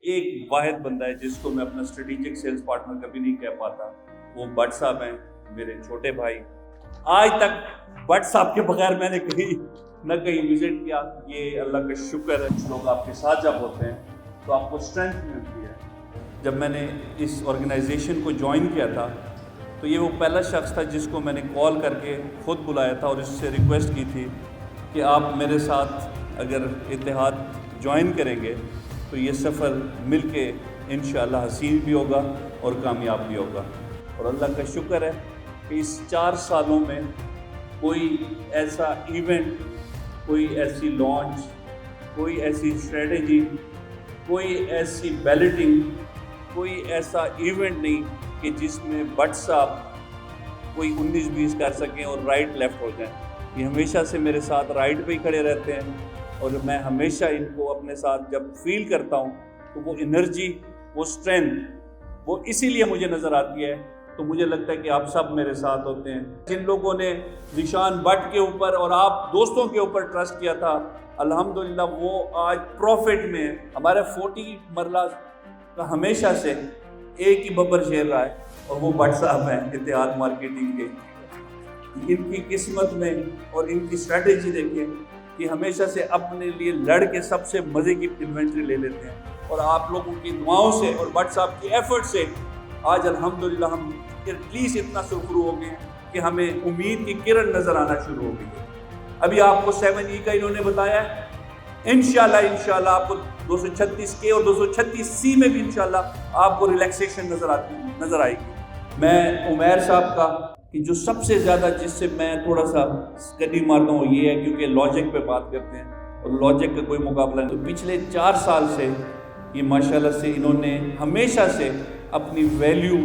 ایک واحد بندہ ہے جس کو میں اپنا اسٹریٹجک سیلز پارٹنر کبھی نہیں کہہ پاتا، وہ بٹ صاحب ہیں، میرے چھوٹے بھائی۔ آج تک بٹ صاحب کے بغیر میں نے کہیں نہ کہیں وزٹ کیا۔ یہ اللہ کا شکر ہے، لوگ آپ کے ساتھ جب ہوتے ہیں تو آپ کو اسٹرینتھ ملتی ہے۔ جب میں نے اس آرگنائزیشن کو جوائن کیا تھا تو یہ وہ پہلا شخص تھا جس کو میں نے کال کر کے خود بلایا تھا اور اس سے ریکویسٹ کی تھی کہ آپ میرے ساتھ اگر اتحاد جوائن کریں گے تو یہ سفر مل کے انشاءاللہ حسین بھی ہوگا اور کامیاب بھی ہوگا۔ اور اللہ کا شکر ہے کہ اس 4 سالوں میں کوئی ایسا ایونٹ، کوئی ایسی لانچ، کوئی ایسی اسٹریٹجی، کوئی ایسی بیلٹنگ، کوئی ایسا ایونٹ نہیں کہ جس میں بٹ صاحب کوئی 19-20 کر سکیں اور رائٹ لیفٹ ہو جائیں۔ یہ ہمیشہ سے میرے ساتھ رائٹ پہ ہی کھڑے رہتے ہیں اور میں ہمیشہ ان کو اپنے ساتھ جب فیل کرتا ہوں تو وہ انرجی، وہ اسٹرینتھ، وہ اسی لیے مجھے نظر آتی ہے۔ تو مجھے لگتا ہے کہ آپ سب میرے ساتھ ہوتے ہیں۔ جن لوگوں نے ذیشان بٹ کے اوپر اور آپ دوستوں کے اوپر ٹرسٹ کیا تھا، الحمدللہ وہ آج پروفٹ میں ہیں۔ ہمارے 40 مرلہ کا ہمیشہ سے ایک ہی ببر شیر رہا ہے اور وہ بٹ صاحب ہیں اتحاد مارکیٹنگ کے۔ ان کی قسمت میں اور ان کی اسٹریٹجی دیکھیں کہ ہمیشہ سے اپنے لیے لڑ کے سب سے مزے کی انوینٹری لے لیتے ہیں، اور آپ لوگوں کی دعاؤں سے اور بٹ صاحب کی ایفرٹ سے آج الحمدللہ ہم ایٹ لیسٹ اتنا سرخرو ہو گئے ہیں کہ ہمیں امید کی کرن نظر آنا شروع ہو گئی ہے۔ ابھی آپ کو 7E کا انہوں نے بتایا ہے، انشاءاللہ آپ کو 236K اور 236C میں بھی انشاءاللہ آپ کو ریلیکسیشن نظر آئے گی۔ میں عمیر صاحب کا کہ جو سب سے زیادہ جس سے میں تھوڑا سا کٹی مارتا ہوں یہ ہے کیونکہ لاجک پہ بات کرتے ہیں اور لاجک کا کوئی مقابلہ نہیں۔ تو پچھلے 4 سال سے یہ ماشاءاللہ سے انہوں نے ہمیشہ سے اپنی ویلیو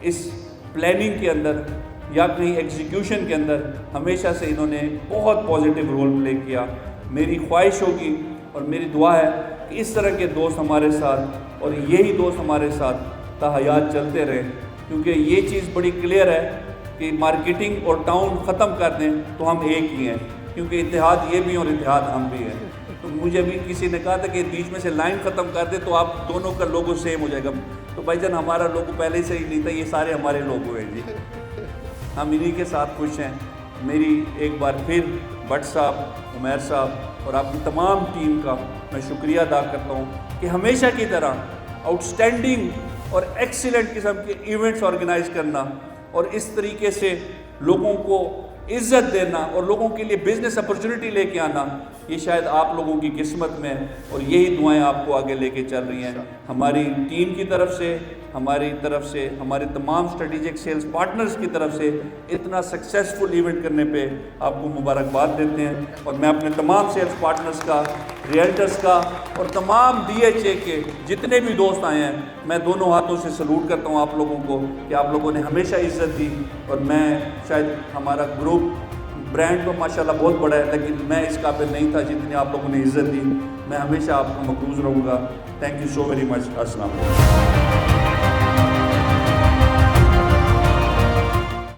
اس پلاننگ کے اندر یا کہیں ایگزیکیوشن کے اندر ہمیشہ سے انہوں نے بہت پازیٹیو رول پلے کیا۔ میری خواہش ہوگی اور میری دعا ہے کہ اس طرح کے دوست ہمارے ساتھ اور یہی دوست ہمارے ساتھ تا حیات چلتے رہیں، کیونکہ یہ چیز بڑی کلیئر ہے کہ مارکیٹنگ اور ٹاؤن ختم کر دیں تو ہم ایک ہی ہیں، کیونکہ اتحاد یہ بھی اور اتحاد ہم بھی ہیں۔ تو مجھے بھی کسی نے کہا تھا کہ بیچ میں سے لائن ختم کر دے تو آپ دونوں کا لوگو سیم ہو جائے گا۔ تو بھائی جان ہمارا لوگو پہلے سے ہی نہیں تھا، یہ سارے ہمارے لوگو ہیں جی، ہم انہی کے ساتھ خوش ہیں۔ میری ایک بار پھر بٹ صاحب، عمیر صاحب اور آپ کی تمام ٹیم کا میں شکریہ ادا کرتا ہوں کہ ہمیشہ کی طرح آؤٹ اسٹینڈنگ اور ایکسیلنٹ قسم کے ایونٹس آرگنائز کرنا اور اس طریقے سے لوگوں کو عزت دینا اور لوگوں کے لیے بزنس اپرچونٹی لے کے آنا، یہ شاید آپ لوگوں کی قسمت میں اور یہی دعائیں آپ کو آگے لے کے چل رہی ہیں۔ ہماری ٹیم کی طرف سے، ہمارے تمام اسٹریٹجک سیلز پارٹنرز کی طرف سے اتنا سکسیسفل ایونٹ کرنے پہ آپ کو مبارکباد دیتے ہیں، اور میں اپنے تمام سیلز پارٹنرز کا، ریئلٹرز کا اور تمام DHA کے جتنے بھی دوست آئے ہیں، میں دونوں ہاتھوں سے سلوٹ کرتا ہوں آپ لوگوں کو کہ آپ لوگوں نے ہمیشہ عزت دی۔ اور میں شاید ہمارا گروپ برانڈ تو ماشاءاللہ بہت بڑا ہے، لیکن میں اس قابل نہیں تھا جتنی آپ لوگوں نے عزت دی۔ میں ہمیشہ آپ کو مقروض رہوں گا۔ Thank you so very much. السلام علیکم۔